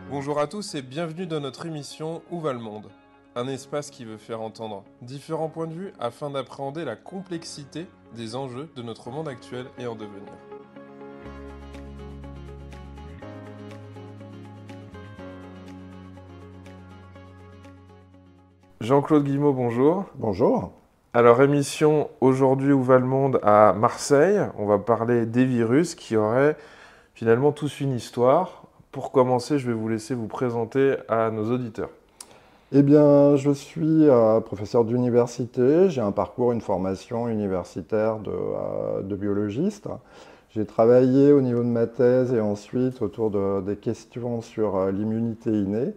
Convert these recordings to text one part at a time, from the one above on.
Bonjour à tous et bienvenue dans notre émission Où va le monde? Un espace qui veut faire entendre différents points de vue afin d'appréhender la complexité des enjeux de notre monde actuel et en devenir. Jean-Claude Guillemot, bonjour. Bonjour. Alors émission aujourd'hui Où va le monde à Marseille. On va parler des virus qui auraient finalement tous une histoire. Pour commencer, je vais vous laisser vous présenter à nos auditeurs. Eh bien, je suis professeur d'université. J'ai un parcours, une formation universitaire de biologiste. J'ai travaillé au niveau de ma thèse et ensuite autour des questions sur l'immunité innée.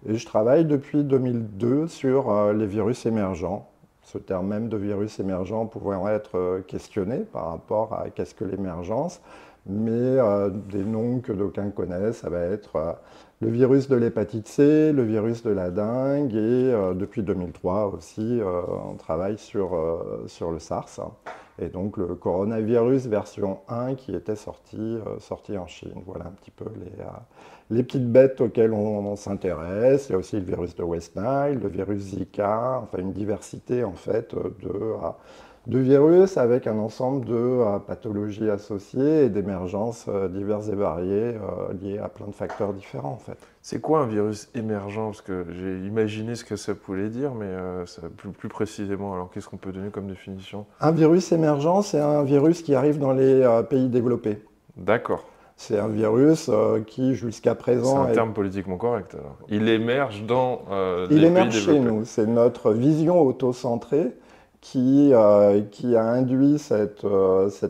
Et je travaille depuis 2002 sur les virus émergents. Ce terme même de virus émergent pouvant être questionné par rapport à qu'est-ce que l'émergence. Mais des noms que d'aucuns connaissent, ça va être le virus de l'hépatite C, le virus de la dengue et depuis 2003 aussi, on travaille sur le SARS et donc le coronavirus version 1 qui était sorti en Chine. Voilà un petit peu les petites bêtes auxquelles on s'intéresse. Il y a aussi le virus de West Nile, le virus Zika, enfin une diversité en fait de virus avec un ensemble de pathologies associées et d'émergences diverses et variées liées à plein de facteurs différents en fait. C'est quoi un virus émergent? Parce que j'ai imaginé ce que ça voulait dire, mais plus précisément, alors qu'est-ce qu'on peut donner comme définition? Un virus émergent, c'est un virus qui arrive dans les pays développés. D'accord. C'est un virus qui jusqu'à C'est présent un terme politiquement correct alors. Il émerge dans il les pays émerge chez développés. nous. C'est notre vision autocentrée qui a induit cette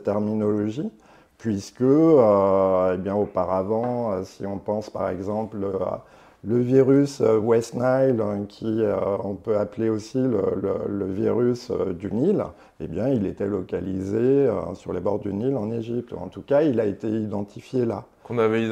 terminologie, puisque eh bien, auparavant, si on pense par exemple à le virus West Nile, qui on peut appeler aussi le virus du Nil, eh bien, il était localisé sur les bords du Nil en Égypte. En tout cas, il a été identifié là. Qu'on avait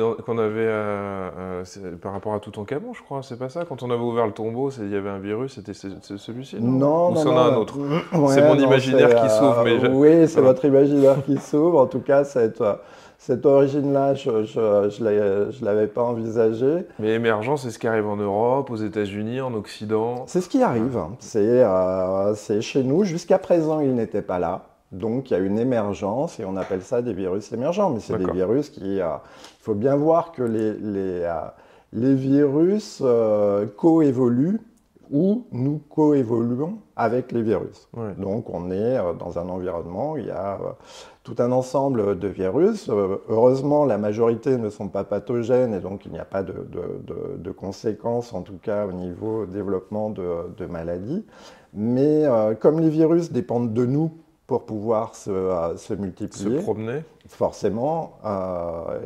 par rapport à Toutankhamon, je crois, c'est pas ça? Quand on avait ouvert le tombeau, il y avait un virus, c'était celui-ci, non? Non, Ou non, c'en a un non. autre? C'est Ouais, mon non, imaginaire qui s'ouvre, mais oui, c'est voilà. votre imaginaire qui s'ouvre. En tout cas, cette origine-là, je ne l'avais pas envisagée. Mais émergent, c'est ce qui arrive en Europe, aux États-Unis, en Occident. C'est ce qui Ouais. arrive. C'est chez nous. Jusqu'à présent, il n'était pas là. Donc, il y a une émergence et on appelle ça des virus émergents. Mais c'est des D'accord. virus il faut bien voir que les virus coévoluent ou nous coévoluons avec les virus. Ouais. Donc, on est dans un environnement où il y a tout un ensemble de virus. Heureusement, la majorité ne sont pas pathogènes et donc il n'y a pas de conséquences, en tout cas au niveau développement de maladies. Mais comme les virus dépendent de nous pour pouvoir se Se multiplier, promener. forcément,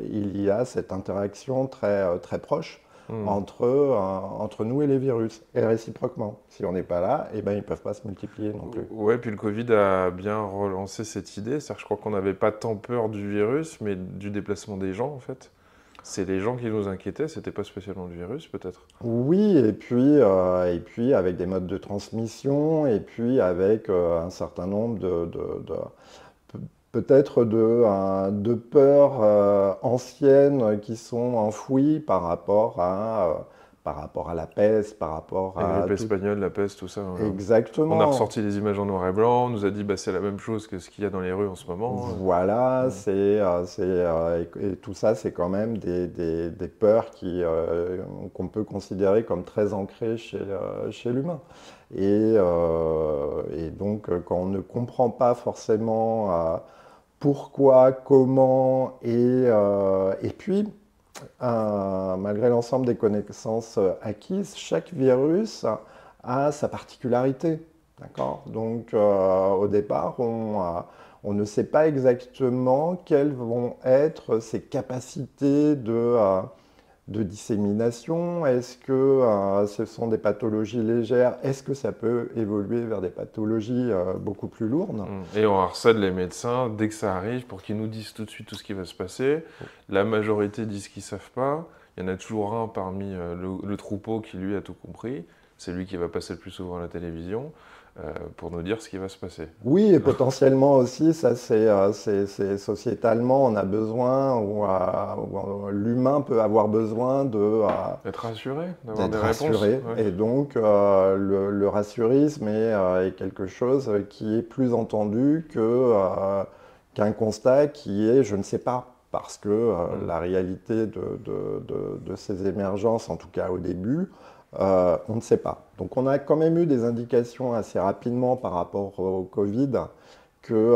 il y a cette interaction très proche Hmm. entre nous et les virus, et réciproquement. Si on n'est pas là, eh ben, ils ne peuvent pas se multiplier non plus. Ouais, puis le Covid a bien relancé cette idée. C'est-à-dire que je crois qu'on n'avait pas tant peur du virus, mais du déplacement des gens, en fait. C'est les gens qui nous inquiétaient, c'était pas spécialement le virus, peut-être. Oui, et puis avec des modes de transmission, et puis avec un certain nombre peut-être de peurs anciennes qui sont enfouies par rapport à la peste, par rapport La à grippe tout. espagnole, la peste, tout ça. On a Exactement. ressorti les images en noir et blanc, on nous a dit bah, c'est la même chose que ce qu'il y a dans les rues en ce moment. Voilà, Hmm. et tout ça, c'est quand même des peurs qu'on peut considérer comme très ancrées chez l'humain. Et donc, quand on ne comprend pas forcément pourquoi, comment, et puis, malgré l'ensemble des connaissances acquises, chaque virus a sa particularité. D'accord? Donc, au départ, on ne sait pas exactement quelles vont être ses capacités de dissémination. Est-ce que ce sont des pathologies légères? Est-ce que ça peut évoluer vers des pathologies beaucoup plus lourdes? Et on harcèle les médecins dès que ça arrive pour qu'ils nous disent tout de suite tout ce qui va se passer. La majorité disent qu'ils savent pas. Il y en a toujours un parmi le troupeau qui lui a tout compris. c'est lui qui va passer le plus souvent à la télévision, pour nous dire ce qui va se passer. Oui, et potentiellement aussi, ça c'est sociétalement, on a besoin, ou l'humain peut avoir besoin Être rassuré, d'avoir des d'être réponses. rassuré. Ouais. Et donc, le rassurisme est quelque chose qui est plus entendu qu'un constat qui est je ne sais pas. Parce que Mm. la réalité de ces émergences, en tout cas au début, on ne sait pas. Donc on a quand même eu des indications assez rapidement par rapport au Covid que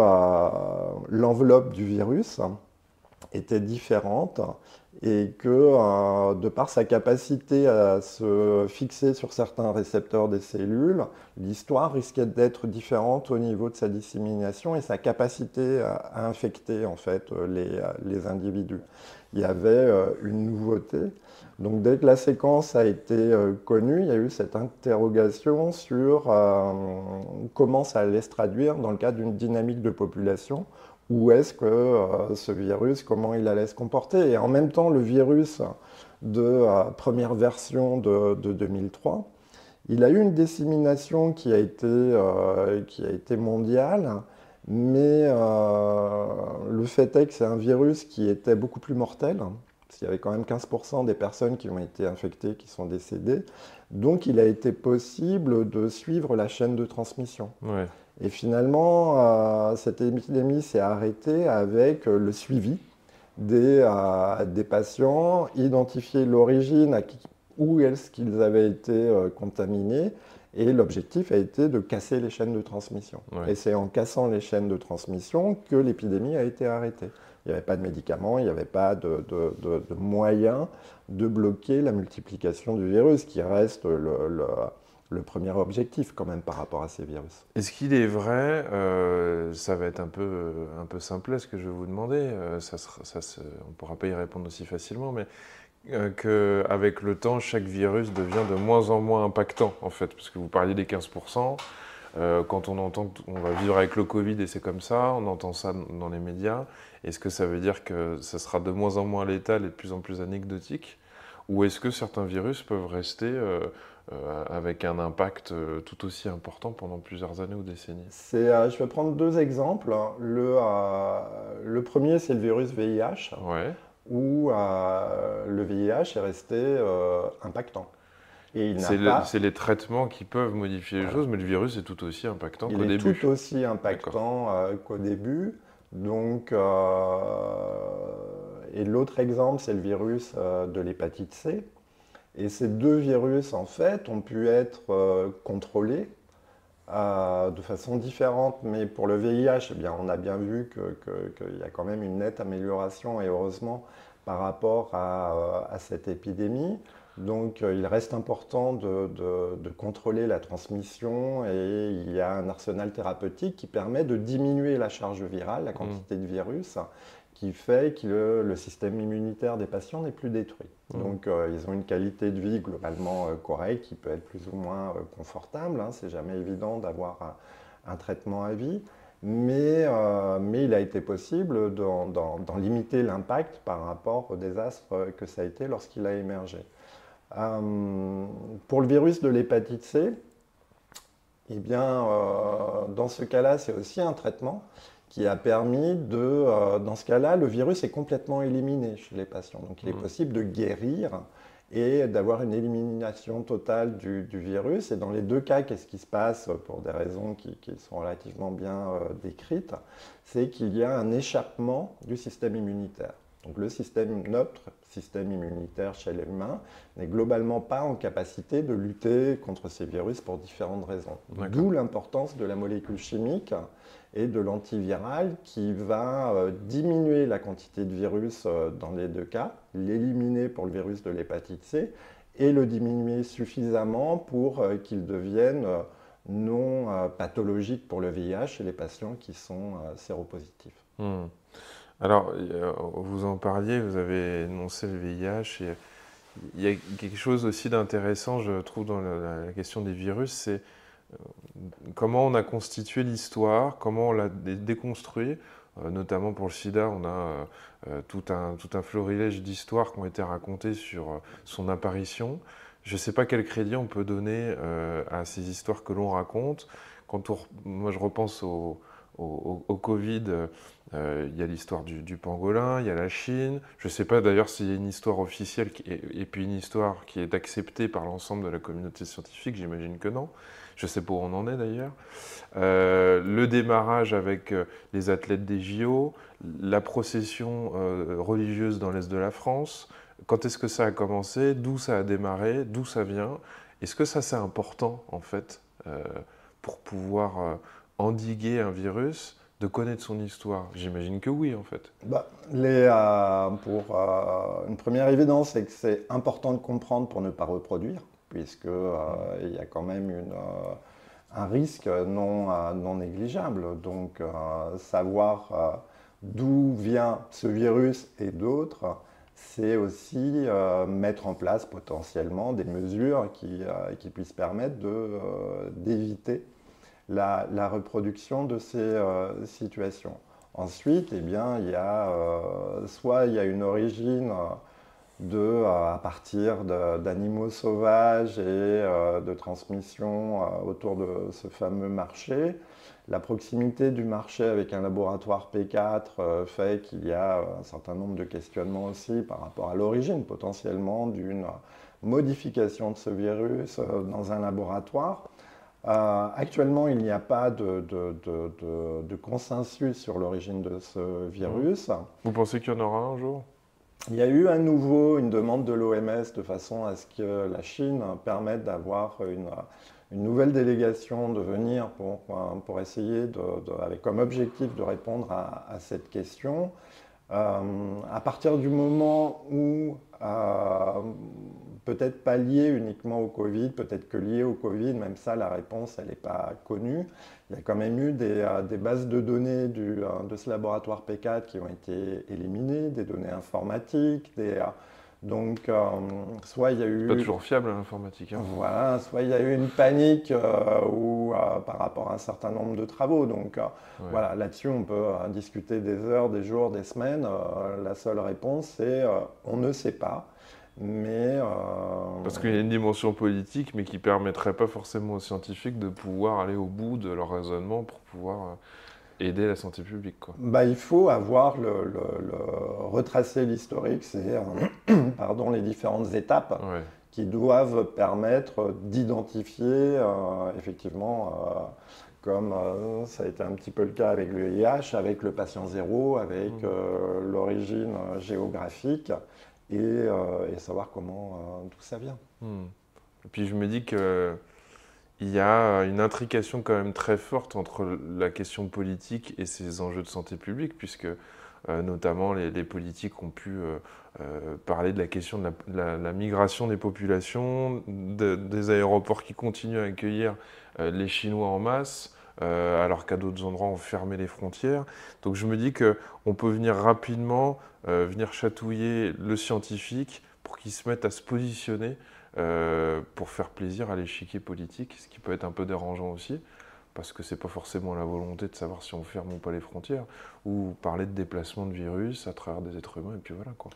l'enveloppe du virus était différente et que de par sa capacité à se fixer sur certains récepteurs des cellules, l'histoire risquait d'être différente au niveau de sa dissémination et sa capacité à infecter en fait les individus. Il y avait une nouveauté. Donc dès que la séquence a été connue, il y a eu cette interrogation sur comment ça allait se traduire dans le cadre d'une dynamique de population. Où est-ce que ce virus, comment il allait se comporter? Et en même temps, le virus de première version de 2003, il a eu une dissémination qui a été mondiale, mais le fait est que c'est un virus qui était beaucoup plus mortel, parce qu'il y avait quand même 15% des personnes qui ont été infectées qui sont décédées. Donc il a été possible de suivre la chaîne de transmission. Ouais. Et finalement, cette épidémie s'est arrêtée avec le suivi des patients, identifier l'origine, où est-ce qu'ils avaient été contaminés, et l'objectif a été de casser les chaînes de transmission. Ouais. Et c'est en cassant les chaînes de transmission que l'épidémie a été arrêtée. Il n'y avait pas de médicaments, il n'y avait pas de moyens de bloquer la multiplication du virus, qui reste le premier objectif quand même par rapport à ces virus. Est-ce qu'il est vrai, ça va être un peu simple ce que je vais vous demander, on ne pourra pas y répondre aussi facilement, mais qu'avec le temps, chaque virus devient de moins en moins impactant, en fait, parce que vous parliez des 15%, quand on entend qu'on va vivre avec le Covid et c'est comme ça, on entend ça dans les médias, est-ce que ça veut dire que ça sera de moins en moins létal et de plus en plus anecdotique? Ou est-ce que certains virus peuvent rester avec un impact tout aussi important pendant plusieurs années ou décennies? Je vais prendre deux exemples. Le premier, c'est le virus VIH, Ouais. où le VIH est resté impactant. Et il n'a pas, C'est les traitements qui peuvent modifier les voilà, choses, mais le virus est tout aussi impactant il qu'au est tout début. aussi D'accord. impactant qu'au début. Donc, et l'autre exemple, c'est le virus de l'hépatite C. Et ces deux virus, en fait, ont pu être contrôlés de façon différente, mais pour le VIH, eh bien, on a bien vu qu'il y a quand même une nette amélioration, et heureusement, par rapport à cette épidémie. Donc, il reste important de contrôler la transmission, et il y a un arsenal thérapeutique qui permet de diminuer la charge virale, la Mm. quantité de virus, qui fait que le système immunitaire des patients n'est plus détruit. Mm. Donc, ils ont une qualité de vie globalement correcte, qui peut être plus ou moins confortable. Hein. C'est jamais évident d'avoir un traitement à vie, mais il a été possible d'en limiter l'impact par rapport au désastre que ça a été lorsqu'il a émergé. Pour le virus de l'hépatite C, eh bien, dans ce cas-là, c'est aussi un traitement qui a permis dans ce cas-là, le virus est complètement éliminé chez les patients. Donc il est Mm. possible de guérir et d'avoir une élimination totale du virus. Et dans les deux cas, qu'est-ce qui se passe pour des raisons qui sont relativement bien décrites? C'est qu'il y a un échappement du système immunitaire. Donc notre système immunitaire chez l'humain n'est globalement pas en capacité de lutter contre ces virus pour différentes raisons. D'où l'importance de la molécule chimique et de l'antiviral qui va diminuer la quantité de virus dans les deux cas, l'éliminer pour le virus de l'hépatite C et le diminuer suffisamment pour qu'il devienne non pathologique pour le VIH chez les patients qui sont séropositifs. Mm. Alors, vous en parliez, vous avez énoncé le VIH, et il y a quelque chose aussi d'intéressant, je trouve, dans la question des virus, c'est comment on a constitué l'histoire, comment on l'a déconstruit. Notamment pour le sida, on a tout un florilège d'histoires qui ont été racontées sur son apparition. je ne sais pas quel crédit on peut donner à ces histoires que l'on raconte. Moi, je repense au Covid, il y a l'histoire du pangolin, il y a la Chine. Je ne sais pas d'ailleurs s'il y a une histoire officielle et puis une histoire qui est acceptée par l'ensemble de la communauté scientifique, j'imagine que non. Je ne sais pas où on en est d'ailleurs. Le démarrage avec les athlètes des JO, la procession religieuse dans l'Est de la France. Quand est-ce que ça a commencé? D'où ça a démarré? D'où ça vient? Est-ce que ça c'est important en fait pour pouvoir endiguer un virus, de connaître son histoire? J'imagine que oui en fait. Bah, une première évidence, c'est que c'est important de comprendre pour ne pas reproduire, puisque il y a quand même un risque non négligeable. Donc, savoir d'où vient ce virus et d'autres, c'est aussi mettre en place potentiellement des mesures qui puissent permettre d'éviter la reproduction de ces situations. Ensuite, eh bien, soit il y a une origine à partir d'animaux sauvages et de transmission autour de ce fameux marché. La proximité du marché avec un laboratoire P4 fait qu'il y a un certain nombre de questionnements aussi par rapport à l'origine potentiellement d'une modification de ce virus dans un laboratoire. Actuellement, il n'y a pas de consensus sur l'origine de ce virus. Vous pensez qu'il y en aura un jour? Il y a eu à nouveau une demande de l'OMS de façon à ce que la Chine permette d'avoir une nouvelle délégation de venir pour essayer, avec comme objectif de répondre à cette question. À partir du moment où, peut-être pas lié uniquement au Covid, peut-être que lié au Covid, même ça la réponse elle n'est pas connue. Il y a quand même eu des bases de données de ce laboratoire P4 qui ont été éliminées, des données informatiques, donc soit il y a eu... Pas toujours fiable l'informatique. Hein. Voilà, soit il y a eu une panique par rapport à un certain nombre de travaux. Donc Ouais. voilà, là-dessus on peut discuter des heures, des jours, des semaines. La seule réponse c'est on ne sait pas. Mais Parce qu'il y a une dimension politique, mais qui ne permettrait pas forcément aux scientifiques de pouvoir aller au bout de leur raisonnement pour pouvoir aider la santé publique. Quoi. bah, il faut avoir retracer l'historique, c'est pardon, les différentes étapes Ouais. qui doivent permettre d'identifier effectivement, comme ça a été un petit peu le cas avec le VIH, avec le patient zéro, avec l'origine géographique et savoir comment tout ça vient. Et puis je me dis que il y a une intrication quand même très forte entre la question politique et ces enjeux de santé publique, puisque notamment les politiques ont pu parler de la question de la migration des populations, des aéroports qui continuent à accueillir les Chinois en masse, alors qu'à d'autres endroits on fermé les frontières. Donc je me dis qu'on peut venir rapidement venir chatouiller le scientifique pour qu'il se mette à se positionner pour faire plaisir à l'échiquier politique, ce qui peut être un peu dérangeant aussi, parce que c'est pas forcément la volonté de savoir si on ferme ou pas les frontières, ou parler de déplacement de virus à travers des êtres humains, et puis voilà quoi.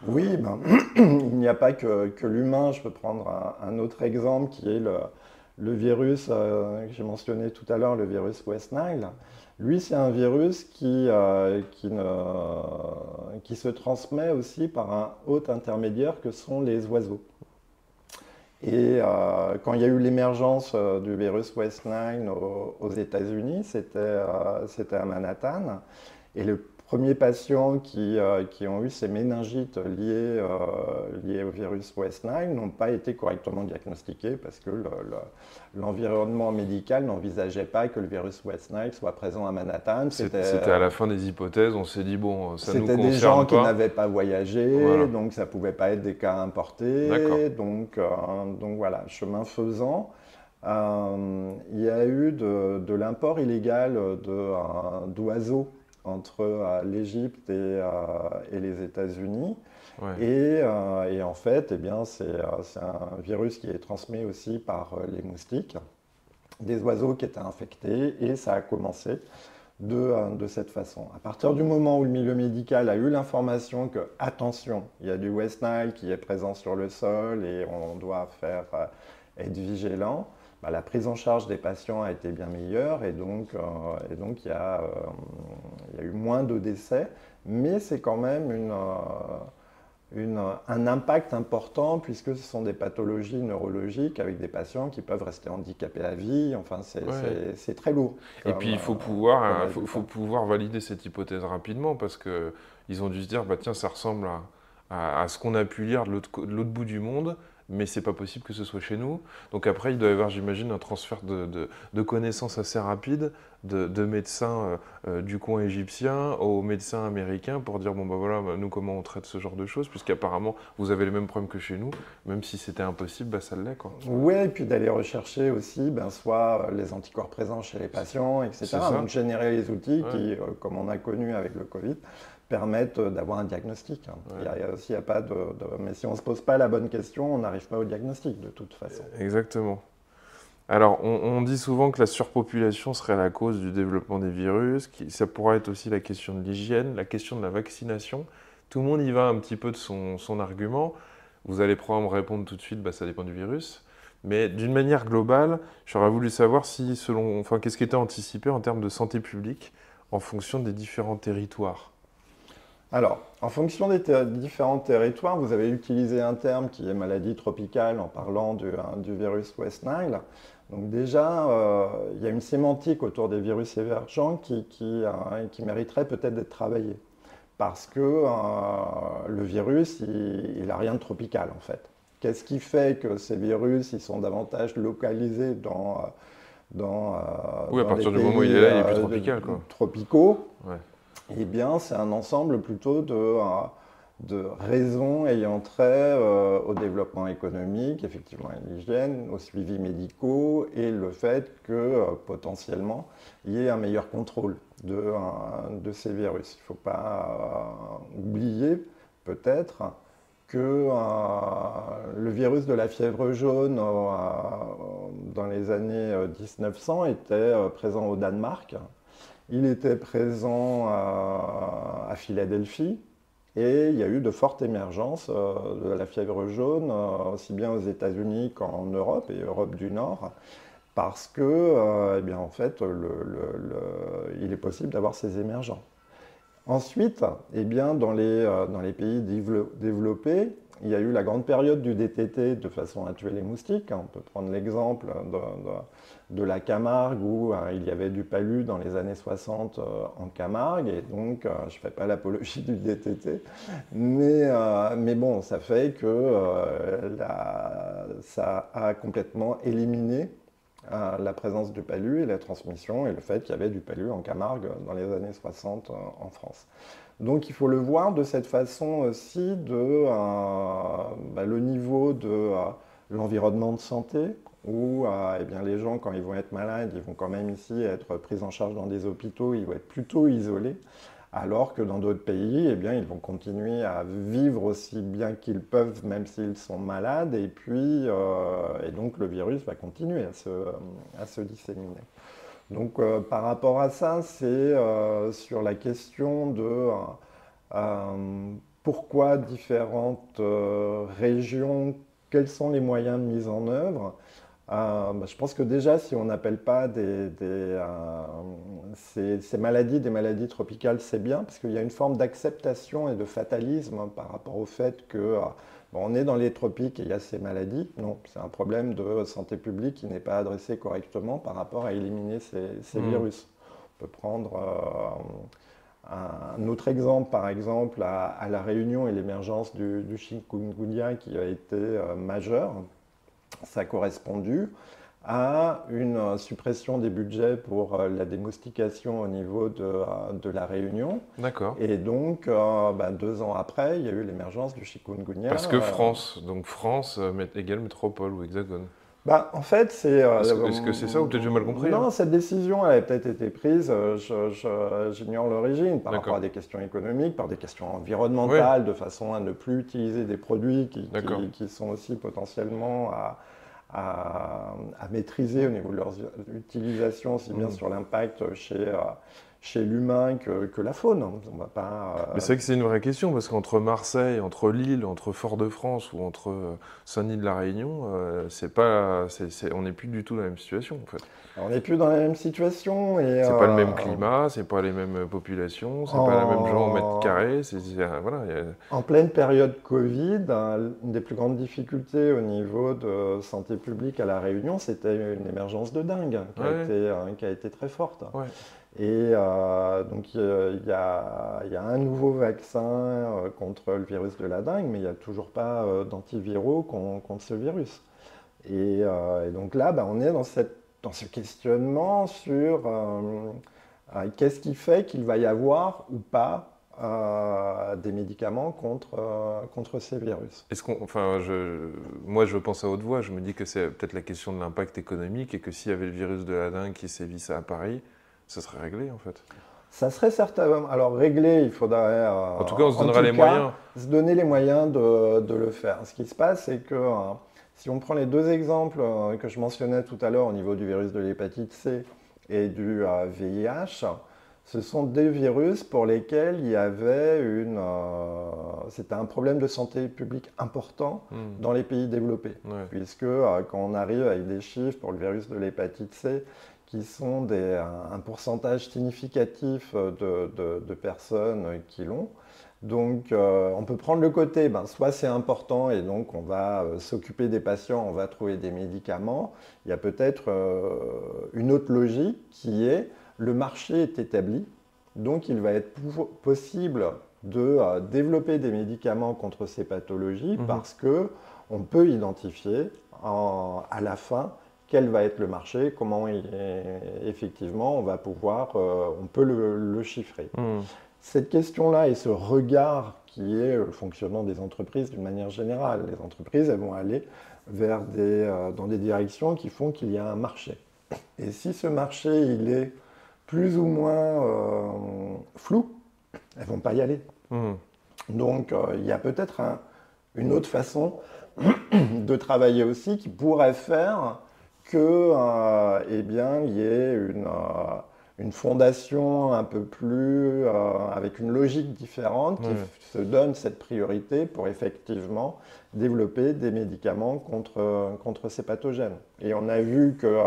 Oui, ben, il n'y a pas que l'humain. Je peux prendre un autre exemple qui est le virus que j'ai mentionné tout à l'heure, le virus West Nile. Lui, c'est un virus qui se transmet aussi par un hôte intermédiaire que sont les oiseaux. Et quand il y a eu l'émergence du virus West Nile aux États-Unis, c'était à Manhattan. Et le premier patient qui ont eu ces méningites liées au virus West Nile n'ont pas été correctement diagnostiqués parce que l'environnement médical n'envisageait pas que le virus West Nile soit présent à Manhattan. C'était à la fin des hypothèses, on s'est dit bon, ça nous concerne pas. C'était des gens qui n'avaient pas voyagé, Voilà. donc ça ne pouvait pas être des cas importés. Donc voilà, chemin faisant. Il y a eu de l'import illégal d'oiseaux entre l'Égypte et les États-Unis. Ouais. Et en fait, eh bien, c'est un virus qui est transmis aussi par les moustiques, des oiseaux qui étaient infectés, et ça a commencé de cette façon. À partir du moment où le milieu médical a eu l'information que, attention, il y a du West Nile qui est présent sur le sol et on doit être vigilant, bah, la prise en charge des patients a été bien meilleure et donc il y a eu moins de décès, mais c'est quand même un impact important puisque ce sont des pathologies neurologiques avec des patients qui peuvent rester handicapés à vie. Enfin, Ouais. c'est très lourd. Et Comme, puis il faut pouvoir valider cette hypothèse rapidement parce que ils ont dû se dire bah tiens ça ressemble à ce qu'on a pu lire de l'autre bout du monde, mais c'est pas possible que ce soit chez nous. Donc après il doit y avoir j'imagine un transfert de connaissances assez rapide de médecins du coin égyptien aux médecins américains pour dire bon bah voilà bah, nous comment on traite ce genre de choses puisqu'apparemment vous avez les mêmes problèmes que chez nous, même si c'était impossible bah ça l'est quoi. Oui, et puis d'aller rechercher aussi soit les anticorps présents chez les patients, C'est etc. ça. Donc générer les outils Ouais. qui, comme on a connu avec le Covid, permettent d'avoir un diagnostic. Ouais. Il y a pas mais si on ne se pose pas la bonne question, on n'arrive pas au diagnostic de toute façon. Exactement. Alors, on dit souvent que la surpopulation serait la cause du développement des virus, ça pourrait être aussi la question de l'hygiène, la question de la vaccination. Tout le monde y va un petit peu de son argument. Vous allez probablement me répondre tout de suite, bah, ça dépend du virus. Mais d'une manière globale, j'aurais voulu savoir si, enfin, qu'est-ce qui était anticipé en termes de santé publique en fonction des différents territoires. Alors, en fonction des différents territoires, vous avez utilisé un terme qui est maladie tropicale en parlant du virus West Nile. Donc déjà, il y a une sémantique autour des virus émergents qui mériterait peut-être d'être travaillée. Parce que le virus, il n'a rien de tropical en fait. Qu'est-ce qui fait que ces virus, ils sont davantage localisés Oui, à dans des partir du moment où il pays est là, il est plus tropical, quoi. tropicaux? Ouais. Eh bien, c'est un ensemble plutôt de raisons ayant trait au développement économique, effectivement à l'hygiène, aux suivis médicaux et le fait que potentiellement il y ait un meilleur contrôle de ces virus. Il ne faut pas oublier peut-être que le virus de la fièvre jaune dans les années 1900 était présent au Danemark. Il était présent à Philadelphie et il y a eu de fortes émergences de la fièvre jaune, aussi bien aux États-Unis qu'en Europe et Europe du Nord, parce que, eh bien, en fait, il est possible d'avoir ces émergents. Ensuite, eh bien, dans les pays développés, il y a eu la grande période du DTT de façon à tuer les moustiques. On peut prendre l'exemple de la Camargue où il y avait du palu dans les années 60 en Camargue. Et donc, je ne fais pas l'apologie du DTT, mais bon, ça fait que ça a complètement éliminé la présence du palu et la transmission et le fait qu'il y avait du palu en Camargue dans les années 60 en France. Donc il faut le voir de cette façon aussi le niveau de l'environnement de santé où eh bien, les gens quand ils vont être malades, ils vont quand même ici être pris en charge dans des hôpitaux, ils vont être plutôt isolés. Alors que dans d'autres pays, eh bien, ils vont continuer à vivre aussi bien qu'ils peuvent, même s'ils sont malades, et donc le virus va continuer à se disséminer. Donc par rapport à ça, c'est sur la question de pourquoi différentes régions, quels sont les moyens de mise en œuvre. Je pense que déjà, si on n'appelle pas ces maladies des maladies tropicales, c'est bien, parce qu'il y a une forme d'acceptation et de fatalisme par rapport au fait que on est dans les tropiques et il y a ces maladies. Non, c'est un problème de santé publique qui n'est pas adressé correctement par rapport à éliminer ces virus. On peut prendre un autre exemple, par exemple, à La Réunion et l'émergence du chikungunya qui a été majeure. Ça a correspondu à une suppression des budgets pour la démoustication au niveau de La Réunion. D'accord. Et donc, 2 ans après, il y a eu l'émergence du chikungunya. Parce que France, donc France égale métropole ou hexagone. En fait, c'est. Est-ce que c'est ça ou peut-être j'ai mal compris Non, hein. cette décision elle a peut-être été prise, j'ignore l'origine, par rapport D'accord. à des questions économiques, par des questions Ouais. environnementales, de façon à ne plus utiliser des produits D'accord. qui sont aussi potentiellement à maîtriser au niveau de leur utilisation, aussi bien sur l'impact chez l'humain que la faune. On va pas, Mais c'est vrai que c'est une vraie question, parce qu'entre Marseille, entre Lille, entre Fort-de-France ou entre Saint-Denis de la Réunion, c'est pas, on n'est plus du tout dans la même situation, en fait. on n'est plus dans la même situation. Et, C'est pas le même climat, c'est pas les mêmes populations, c'est pas la même gens au mètre en, carré, voilà. En pleine période Covid, une des plus grandes difficultés au niveau de santé publique à La Réunion, c'était une émergence de dingue Ouais, qui a été très forte. ouais. Et donc il y a un nouveau vaccin contre le virus de la dengue, mais il n'y a toujours pas d'antiviraux contre ce virus. Et donc là, on est dans ce questionnement sur qu'est-ce qui fait qu'il va y avoir ou pas des médicaments contre ces virus. Enfin, moi, je pense à haute voix. Je me dis que c'est peut-être la question de l'impact économique et que s'il y avait le virus de la dengue qui sévissait à Paris, ça serait réglé, en fait. Ça serait certainement. Alors réglé, il faudrait En tout cas, on se donnera les moyens. se donner les moyens de le faire. Ce qui se passe, c'est que si on prend les deux exemples que je mentionnais tout à l'heure au niveau du virus de l'hépatite C et du VIH, ce sont des virus pour lesquels il y avait c'était un problème de santé publique important dans les pays développés. Ouais. Puisque quand on arrive avec des chiffres pour le virus de l'hépatite C, qui sont un pourcentage significatif de personnes qui l'ont. Donc on peut prendre le côté, soit c'est important et donc on va s'occuper des patients, on va trouver des médicaments. Il y a peut-être une autre logique qui est le marché est établi, donc il va être possible de développer des médicaments contre ces pathologies parce que on peut identifier à la fin quel va être le marché, comment effectivement on va pouvoir, on peut le chiffrer. Cette question-là et ce regard qui est le fonctionnement des entreprises d'une manière générale, les entreprises elles vont aller vers dans des directions qui font qu'il y a un marché. Et si ce marché il est plus ou moins flou, elles ne vont pas y aller. Donc il y a peut-être une autre façon de travailler aussi qui pourrait faire que, eh bien, il y ait une fondation un peu plus, avec une logique différente qui se donne cette priorité pour effectivement développer des médicaments contre ces pathogènes. Et on a vu que,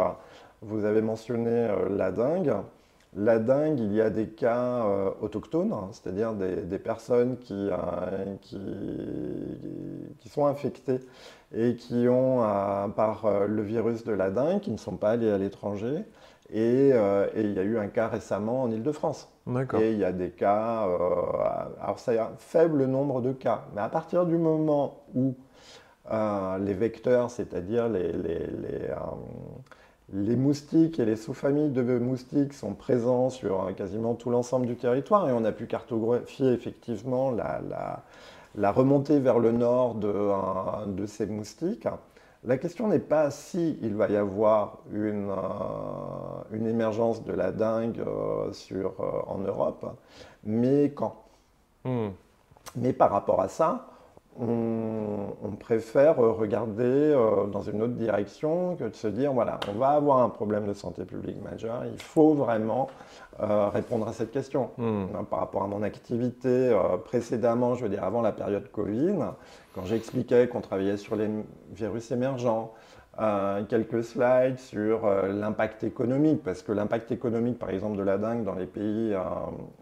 vous avez mentionné la dengue. La dengue, il y a des cas autochtones, c'est-à-dire des personnes qui sont infectées et qui ont, par le virus de la dengue, qui ne sont pas allés à l'étranger. Et il y a eu un cas récemment en Île-de-France. D'accord. Et il y a des cas, alors c'est un faible nombre de cas, mais à partir du moment où les vecteurs, c'est-à-dire les moustiques et les sous-familles de moustiques sont présents sur quasiment tout l'ensemble du territoire et on a pu cartographier effectivement la remontée vers le nord de ces moustiques. La question n'est pas si il va y avoir une émergence de la dengue en Europe, mais quand. Mais par rapport à ça, on préfère regarder dans une autre direction que de se dire, voilà, on va avoir un problème de santé publique majeur, il faut vraiment répondre à cette question. Par rapport à mon activité précédemment, je veux dire avant la période Covid, quand j'expliquais qu'on travaillait sur les virus émergents, quelques slides sur l'impact économique, parce que l'impact économique, par exemple, de la dengue dans les pays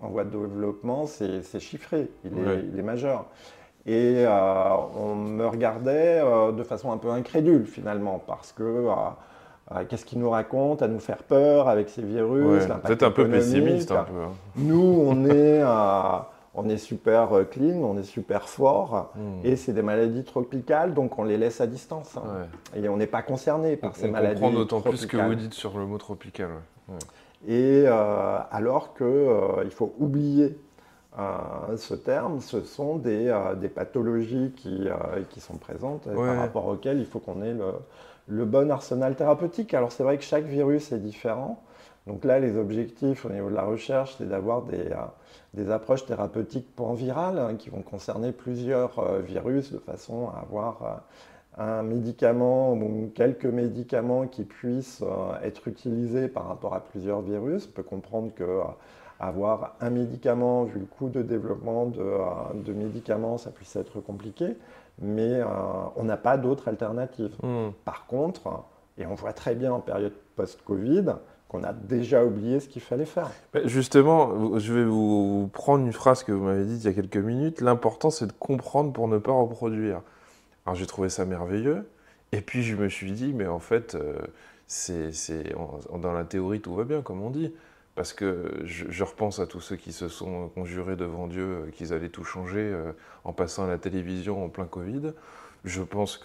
en voie de développement, c'est chiffré, il est majeur. Et on me regardait de façon un peu incrédule finalement, parce que qu'est-ce qu'ils nous racontent à nous faire peur avec ces virus, peut-être un peu pessimiste un peu. Nous, on est super clean, on est super fort, et c'est des maladies tropicales, donc on les laisse à distance. Et on n'est pas concerné par ces maladies tropicales. On comprend d'autant plus ce que vous dites sur le mot tropical. Et alors qu'il faut oublier ce terme, ce sont des pathologies qui sont présentes par rapport auxquelles il faut qu'on ait le bon arsenal thérapeutique. Alors c'est vrai que chaque virus est différent. Donc là, les objectifs au niveau de la recherche, c'est d'avoir des approches thérapeutiques panvirales qui vont concerner plusieurs virus de façon à avoir un médicament ou quelques médicaments qui puissent être utilisés par rapport à plusieurs virus. On peut comprendre que avoir un médicament, vu le coût de développement de médicaments, ça puisse être compliqué, mais on n'a pas d'autre alternative. Par contre, et on voit très bien en période post-Covid, qu'on a déjà oublié ce qu'il fallait faire. Justement, je vais vous prendre une phrase que vous m'avez dite il y a quelques minutes. L'important, c'est de comprendre pour ne pas reproduire. Alors j'ai trouvé ça merveilleux. Et puis je me suis dit, mais en fait, dans la théorie, tout va bien, comme on dit. Parce que je repense à tous ceux qui se sont conjurés devant Dieu qu'ils allaient tout changer en passant à la télévision en plein Covid. Je pense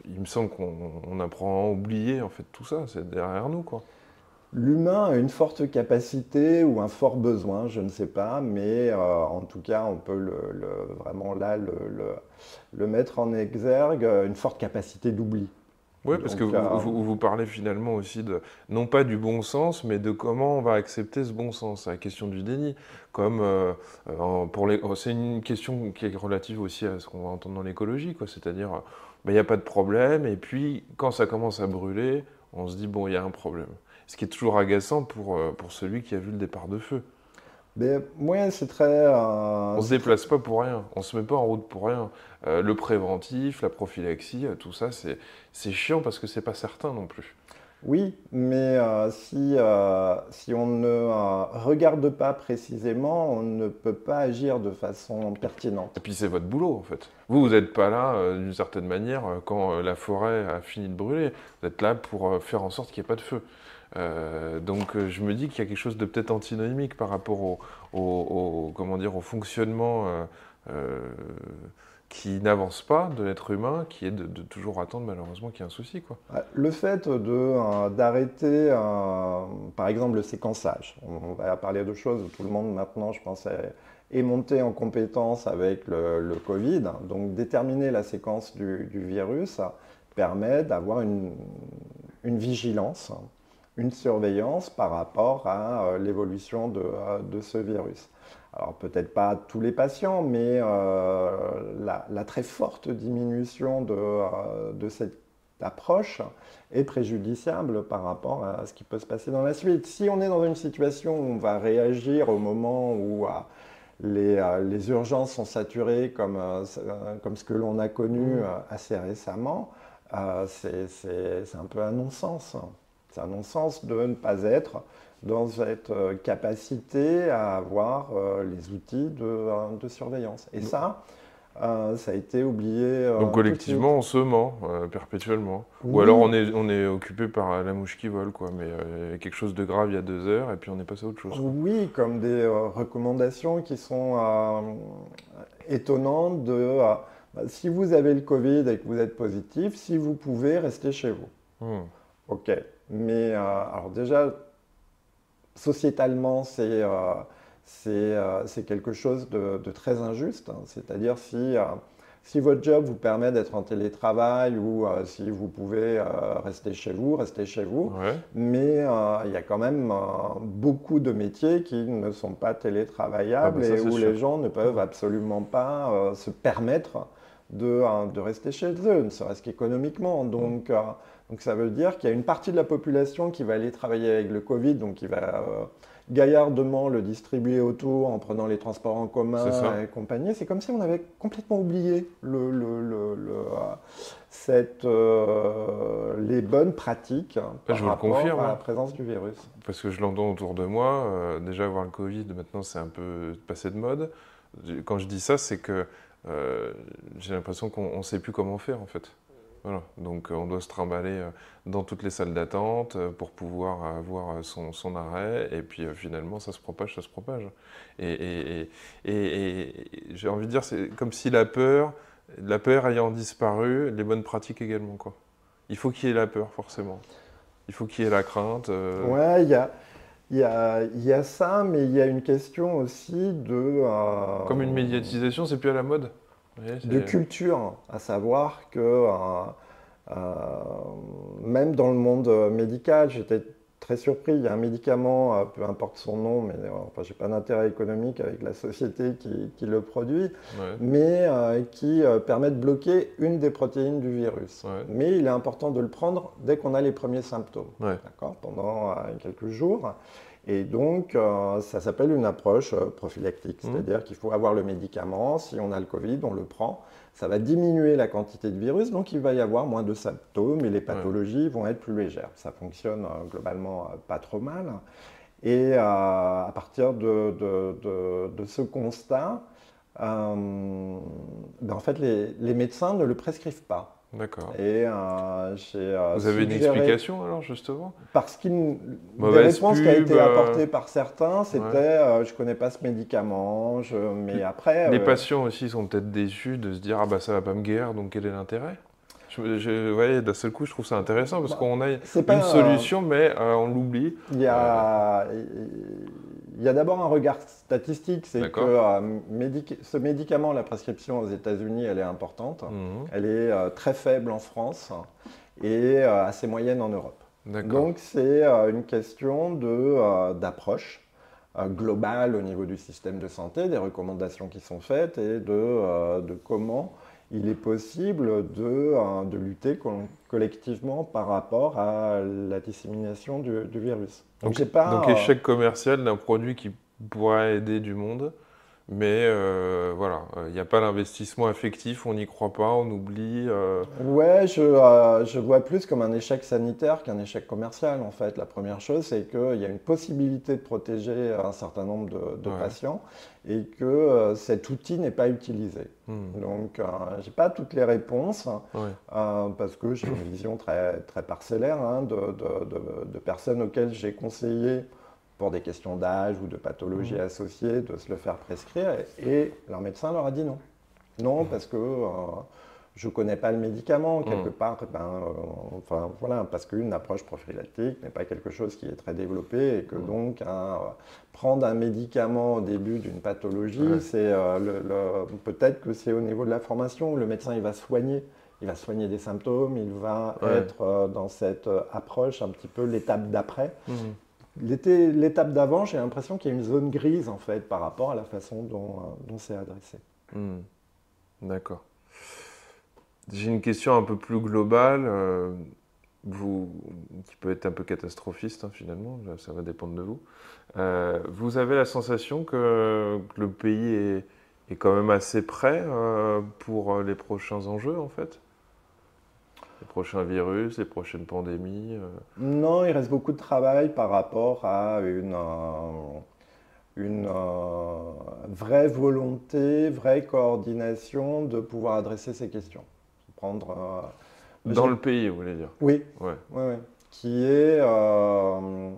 il me semble qu'on apprend à oublier en fait tout ça, c'est derrière nous, quoi. L'humain a une forte capacité ou un fort besoin, je ne sais pas, mais en tout cas, on peut vraiment là le mettre en exergue, une forte capacité d'oubli. Oui, parce que vous parlez finalement aussi non pas du bon sens, mais de comment on va accepter ce bon sens. C'est la question du déni. Comme c'est une question qui est relative aussi à ce qu'on va entendre dans l'écologie, quoi. C'est-à-dire, il n'y a pas de problème, et puis quand ça commence à brûler, on se dit, bon, il y a un problème. Ce qui est toujours agaçant pour celui qui a vu le départ de feu. Mais moi, c'est très. On ne se déplace pas pour rien, on ne se met pas en route pour rien. Le préventif, la prophylaxie, tout ça, c'est chiant parce que c'est pas certain non plus. Oui, mais si on ne regarde pas précisément, on ne peut pas agir de façon pertinente. Et puis c'est votre boulot en fait. Vous n'êtes pas là d'une certaine manière quand la forêt a fini de brûler. Vous êtes là pour faire en sorte qu'il n'y ait pas de feu. Donc je me dis qu'il y a quelque chose de peut-être antinomique par rapport comment dire, au fonctionnement qui n'avance pas de l'être humain, qui est de toujours attendre malheureusement qu'il y ait un souci, quoi. Le fait d'arrêter, par exemple, le séquençage, on va parler de choses où tout le monde maintenant, je pense, est monté en compétence avec le Covid. Donc déterminer la séquence du virus permet d'avoir une vigilance, une surveillance par rapport à l'évolution de ce virus. Alors peut-être pas tous les patients, mais la très forte diminution de cette approche est préjudiciable par rapport à ce qui peut se passer dans la suite. Si on est dans une situation où on va réagir au moment où les urgences sont saturées comme ce que l'on a connu assez récemment, c'est un peu un non-sens. C'est un non-sens de ne pas être dans cette capacité à avoir les outils de surveillance. Et ça a été oublié. Donc collectivement, on se ment perpétuellement. Oui. Ou alors on est occupé par la mouche qui vole, quoi. Mais il y a quelque chose de grave il y a 2 heures et puis on est passé à autre chose, quoi. Oui, comme des recommandations qui sont étonnantes si vous avez le Covid et que vous êtes positif, si vous pouvez, rester chez vous. Ok. Mais alors déjà, sociétalement, c'est quelque chose de très injuste. C'est-à-dire si votre job vous permet d'être en télétravail ou si vous pouvez rester chez vous, restez chez vous. Ouais. Mais il y a quand même beaucoup de métiers qui ne sont pas télétravaillables et où les gens ne peuvent absolument pas se permettre de rester chez eux, ne serait-ce qu'économiquement. Donc ça veut dire qu'il y a une partie de la population qui va aller travailler avec le Covid, donc qui va gaillardement le distribuer autour en prenant les transports en commun et compagnie. C'est comme si on avait complètement oublié les bonnes pratiques par rapport à la présence du virus. Parce que je l'entends autour de moi, déjà avoir le Covid, maintenant c'est un peu passé de mode. Quand je dis ça, c'est que j'ai l'impression qu'on ne sait plus comment faire en fait. Voilà. Donc on doit se trimballer dans toutes les salles d'attente pour pouvoir avoir son arrêt, et puis finalement ça se propage. Et j'ai envie de dire, c'est comme si la peur ayant disparu, les bonnes pratiques également, quoi. Il faut qu'il y ait la peur, forcément. Il faut qu'il y ait la crainte. Ouais, il y a ça, mais il y a une question aussi de... Comme une médiatisation, c'est plus à la mode. De culture, à savoir que même dans le monde médical, j'étais très surpris. Il y a un médicament, peu importe son nom, mais enfin, je n'ai pas d'intérêt économique avec la société qui le produit, Ouais. mais qui permet de bloquer une des protéines du virus. Ouais. Mais il est important de le prendre dès qu'on a les premiers symptômes, Ouais. d'accord, pendant quelques jours. Et donc, ça s'appelle une approche prophylactique, c'est-à-dire qu'il faut avoir le médicament. Si on a le Covid, on le prend. Ça va diminuer la quantité de virus, donc il va y avoir moins de symptômes et les pathologies vont être plus légères. Ça fonctionne globalement pas trop mal. Et à partir de ce constat, en fait, les médecins ne le prescrivent pas. D'accord. Et Vous avez une explication alors justement? Parce qu'il des Mauvaise réponses qui a pub, été apportées par certains, c'était ouais. je connais pas ce médicament, mais après Les patients aussi sont peut-être déçus de se dire ah bah ça va pas me guérir donc quel est l'intérêt? Ouais, d'un seul coup je trouve ça intéressant parce qu'on a c'est une pas solution mais on l'oublie. il y a d'abord un regard statistique, c'est que D'accord. ce médicament, la prescription aux États-Unis, elle est importante, Mhm. elle est très faible en France et assez moyenne en Europe. D'accord. Donc c'est une question d'approche globale au niveau du système de santé, des recommandations qui sont faites et de comment il est possible de lutter collectivement par rapport à la dissémination du virus. Donc j'ai Donc pas, échec commercial d'un produit qui pourrait aider du monde, mais voilà, il n'y a pas l'investissement affectif, on n'y croit pas, on oublie. ouais, je vois plus comme un échec sanitaire qu'un échec commercial en fait. La première chose, c'est qu'il y a une possibilité de protéger un certain nombre de Ouais. patients et que cet outil n'est pas utilisé. Hmm. Donc, je n'ai pas toutes les réponses Ouais. parce que j'ai une vision très, très parcellaire de personnes auxquelles j'ai conseillé pour des questions d'âge ou de pathologie Hmm. associées de se le faire prescrire et leur médecin leur a dit non. Non, parce que je ne connais pas le médicament, quelque Hmm. part, enfin voilà, parce qu'une approche prophylactique n'est pas quelque chose qui est très développé et que Hmm. donc prendre un médicament au début d'une pathologie, Ouais. c'est peut-être que c'est au niveau de la formation où le médecin il va soigner des symptômes, il va Ouais. être dans cette approche un petit peu l'étape d'après. Hmm. L'étape d'avant, j'ai l'impression qu'il y a une zone grise en fait par rapport à la façon dont c'est adressé. Hmm. D'accord. J'ai une question un peu plus globale, qui peut être un peu catastrophiste hein, finalement, ça va dépendre de vous. Vous avez la sensation que le pays est quand même assez prêt pour les prochains enjeux en fait? Les prochains virus, les prochaines pandémies Non, il reste beaucoup de travail par rapport à une vraie volonté, vraie coordination de pouvoir adresser ces questions. Prendre, dans le pays, vous voulez dire? oui, Ouais. oui, oui, qui est euh,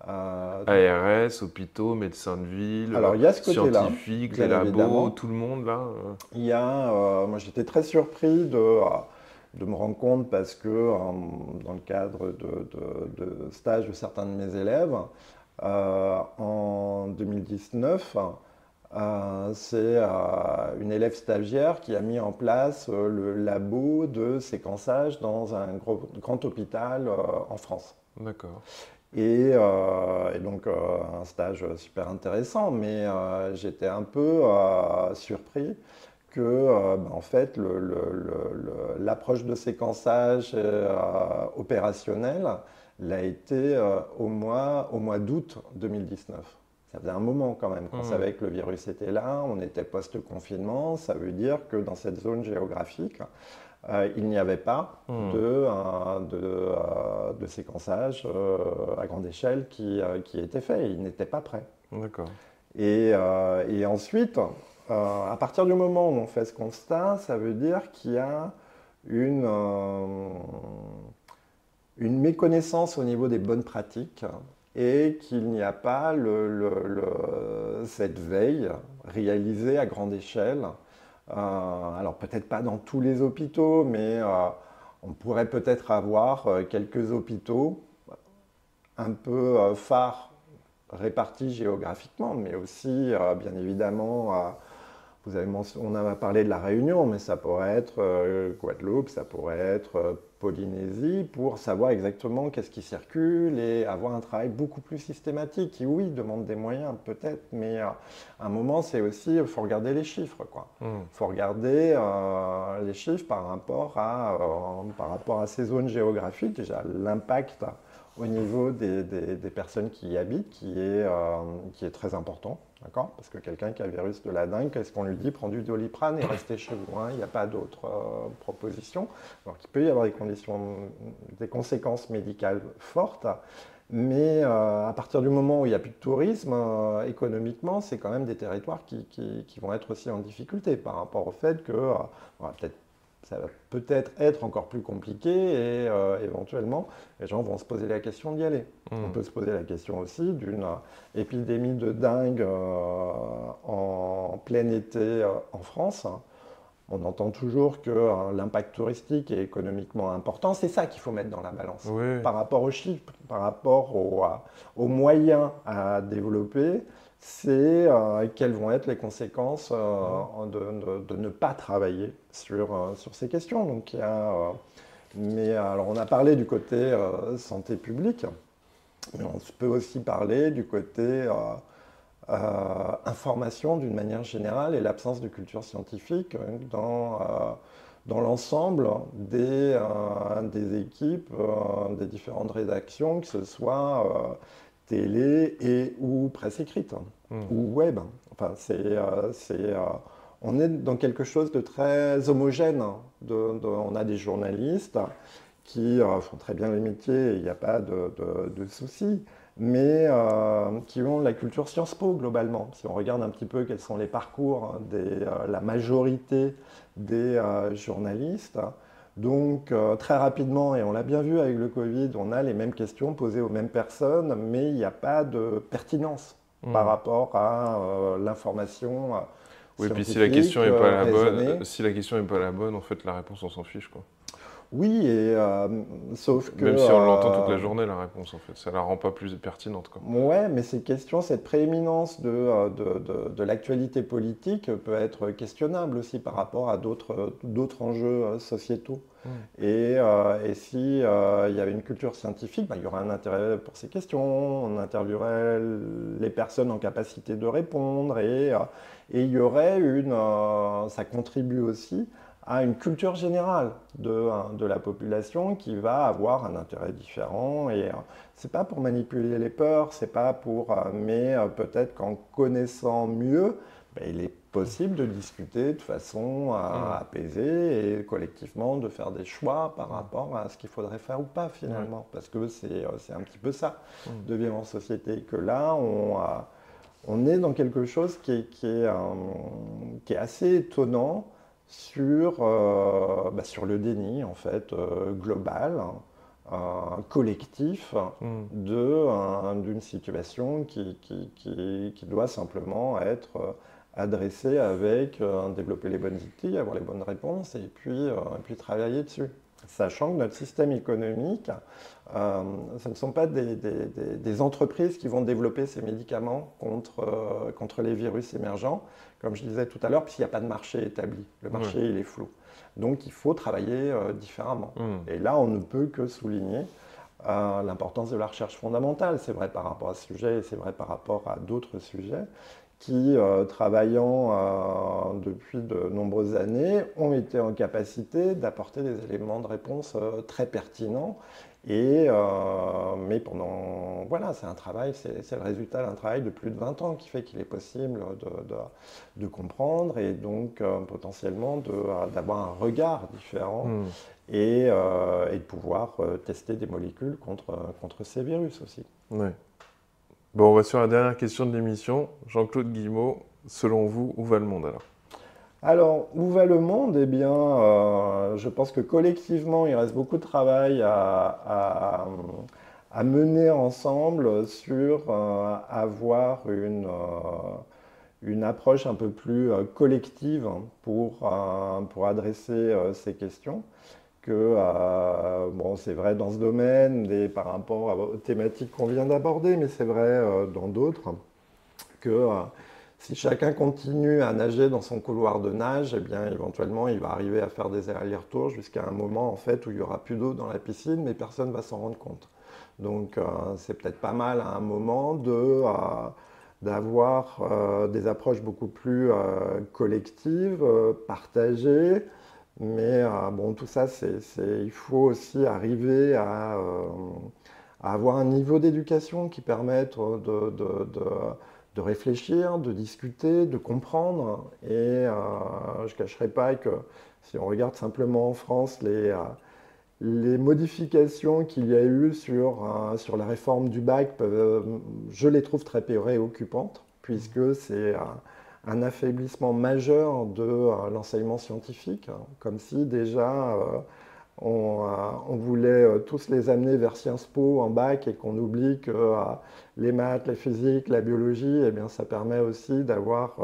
ARS, hôpitaux, médecins de ville, alors il y a ce côté-là, scientifiques, les bien labos, évidemment. tout le monde là. Il y a, moi j'étais très surpris de me rendre compte parce que dans le cadre de stage de certains de mes élèves, en 2019, c'est une élève stagiaire qui a mis en place le labo de séquençage dans un grand hôpital en France. D'accord. Et donc un stage super intéressant, mais j'étais un peu surpris que en fait l'approche de séquençage opérationnel l'a été au mois d'août 2019. Ça faisait un moment quand même qu'on Hmm. savait que le virus était là, on était post-confinement, ça veut dire que dans cette zone géographique, il n'y avait pas Hmm. de séquençage à grande échelle qui était fait, il n'était pas prêt. D'accord. Et ensuite, à partir du moment où on fait ce constat, ça veut dire qu'il y a une méconnaissance au niveau des bonnes pratiques et qu'il n'y a pas cette veille réalisée à grande échelle. Alors peut-être pas dans tous les hôpitaux, mais on pourrait peut-être avoir quelques hôpitaux un peu phares répartis géographiquement, mais aussi bien évidemment on a parlé de la Réunion, mais ça pourrait être Guadeloupe, ça pourrait être Polynésie pour savoir exactement qu'est-ce qui circule et avoir un travail beaucoup plus systématique qui, oui, demande des moyens peut-être, mais à un moment, c'est aussi, il faut regarder les chiffres, quoi. Il faut regarder les chiffres par rapport à ces zones géographiques, déjà l'impact au niveau des personnes qui y habitent, qui est très important. Parce que quelqu'un qui a le virus de la dengue, qu'est-ce qu'on lui dit? Prends du Doliprane et restez chez vous. Il n'y a pas d'autres propositions. Alors qu'il peut y avoir des conséquences médicales fortes, mais à partir du moment où il n'y a plus de tourisme, économiquement, c'est quand même des territoires qui vont être aussi en difficulté par rapport au fait que ça va peut-être être encore plus compliqué et éventuellement, les gens vont se poser la question d'y aller. On peut se poser la question aussi d'une épidémie de dengue en plein été en France. On entend toujours que l'impact touristique est économiquement important. C'est ça qu'il faut mettre dans la balance. Oui. Par rapport aux chiffres, par rapport aux moyens à développer, c'est quelles vont être les conséquences de ne pas travailler sur ces questions. Donc, mais alors, on a parlé du côté santé publique, mais on peut aussi parler du côté information d'une manière générale et l'absence de culture scientifique dans l'ensemble des équipes, des différentes rédactions, que ce soit télé et ou presse écrite ou web. Enfin, on est dans quelque chose de très homogène. On a des journalistes qui font très bien le métier, il n'y a pas de souci, mais qui ont la culture Sciences Po globalement. Si on regarde un petit peu quels sont les parcours de la majorité des journalistes, donc très rapidement, et on l'a bien vu avec le Covid, on a les mêmes questions posées aux mêmes personnes, mais il n'y a pas de pertinence par rapport à l'information. Oui, puis si la question n'est pas la raisonnée. bonne, si la question n'est pas la bonne, en fait, la réponse, on s'en fiche, quoi. Oui, sauf que... Même si on l'entend toute la journée, la réponse, en fait. Ça la rend pas plus pertinente, quoi. Ouais, mais ces questions, cette prééminence de l'actualité politique peut être questionnable aussi par rapport à d'autres enjeux sociétaux. Et si il y avait une culture scientifique, il y aurait un intérêt pour ces questions, on interviewerait les personnes en capacité de répondre, et il y aurait ça contribue aussi à une culture générale de la population qui va avoir un intérêt différent. Et c'est pas pour manipuler les peurs, c'est pas mais peut-être qu'en connaissant mieux, il est possible de discuter de façon apaisée et collectivement de faire des choix par rapport à ce qu'il faudrait faire ou pas finalement. Parce que c'est un petit peu ça de vivre en société. Que là, on est dans quelque chose qui est assez étonnant sur le déni en fait global, collectif d'une situation qui doit simplement être adressée avec développer les bonnes outils, avoir les bonnes réponses et puis travailler dessus. Sachant que notre système économique, ce ne sont pas des entreprises qui vont développer ces médicaments contre les virus émergents, comme je disais tout à l'heure, puisqu'il n'y a pas de marché établi. Le marché, il est flou. Donc, il faut travailler différemment. Et là, on ne peut que souligner l'importance de la recherche fondamentale. C'est vrai par rapport à ce sujet et c'est vrai par rapport à d'autres sujets qui, travaillant depuis de nombreuses années, ont été en capacité d'apporter des éléments de réponse très pertinents. Mais voilà, c'est un travail, c'est le résultat d'un travail de plus de 20 ans qui fait qu'il est possible de comprendre et donc potentiellement d'avoir un regard différent et de pouvoir tester des molécules contre ces virus aussi. Ouais. Bon, on va sur la dernière question de l'émission. Jean-Claude Guillemot, selon vous, où va le monde alors ? Alors, où va le monde ? Eh bien, je pense que collectivement, il reste beaucoup de travail à mener ensemble sur avoir une approche un peu plus collective pour adresser ces questions. C'est vrai dans ce domaine, par rapport aux thématiques qu'on vient d'aborder, mais c'est vrai dans d'autres, que Si chacun continue à nager dans son couloir de nage, eh bien, éventuellement, il va arriver à faire des allers-retours jusqu'à un moment en fait, où il n'y aura plus d'eau dans la piscine, mais personne ne va s'en rendre compte. Donc, c'est peut-être pas mal à un moment d'avoir des approches beaucoup plus collectives, partagées. Mais bon, tout ça, il faut aussi arriver à avoir un niveau d'éducation qui permette de réfléchir, de discuter, de comprendre. Et je ne cacherai pas que si on regarde simplement en France les modifications qu'il y a eu sur la réforme du bac, je les trouve très préoccupantes, puisque c'est un affaiblissement majeur de l'enseignement scientifique, hein, comme si déjà on voulait tous les amener vers Sciences Po en bac et qu'on oublie que les maths, la physique, la biologie, eh bien, ça permet aussi d'avoir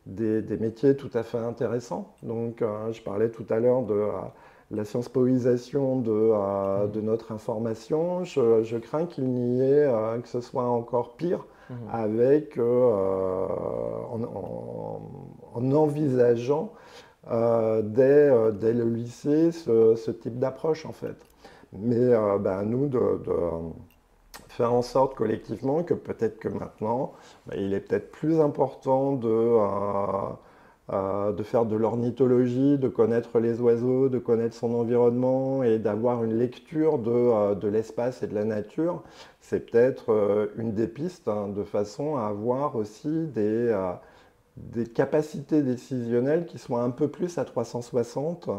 des métiers tout à fait intéressants. Donc, je parlais tout à l'heure de la science-poisation de notre information. Je crains qu'il n'y ait, que ce soit encore pire avec, en envisageant dès le lycée ce type d'approche en fait. Mais à nous de faire en sorte collectivement que peut-être que maintenant, il est peut-être plus important de faire de l'ornithologie, de connaître les oiseaux, de connaître son environnement et d'avoir une lecture de l'espace et de la nature. C'est peut-être une des pistes, hein, de façon à avoir aussi des capacités décisionnelles qui soient un peu plus à 360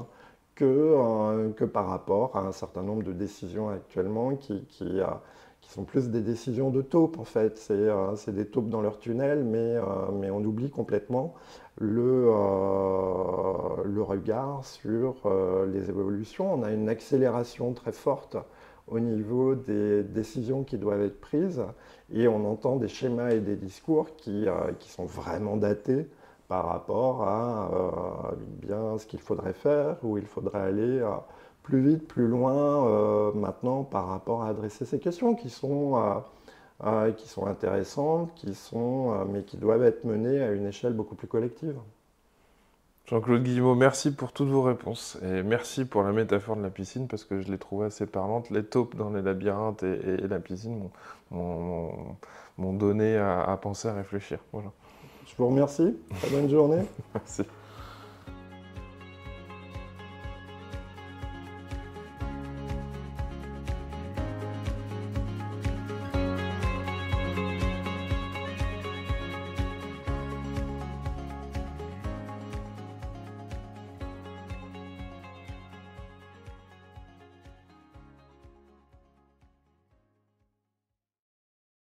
que par rapport à un certain nombre de décisions actuellement qui sont plus des décisions de taupes en fait. C'est des taupes dans leur tunnel, mais on oublie complètement le regard sur les évolutions. On a une accélération très forte au niveau des décisions qui doivent être prises et on entend des schémas et des discours qui sont vraiment datés par rapport à bien ce qu'il faudrait faire, où il faudrait aller plus vite, plus loin maintenant par rapport à adresser ces questions qui sont intéressantes, mais qui doivent être menées à une échelle beaucoup plus collective. Jean-Claude Guillemot, merci pour toutes vos réponses et merci pour la métaphore de la piscine parce que je l'ai trouvée assez parlante. Les taupes dans les labyrinthes et la piscine m'ont donné à penser, à réfléchir. Voilà. Je vous remercie. Très bonne journée. Merci.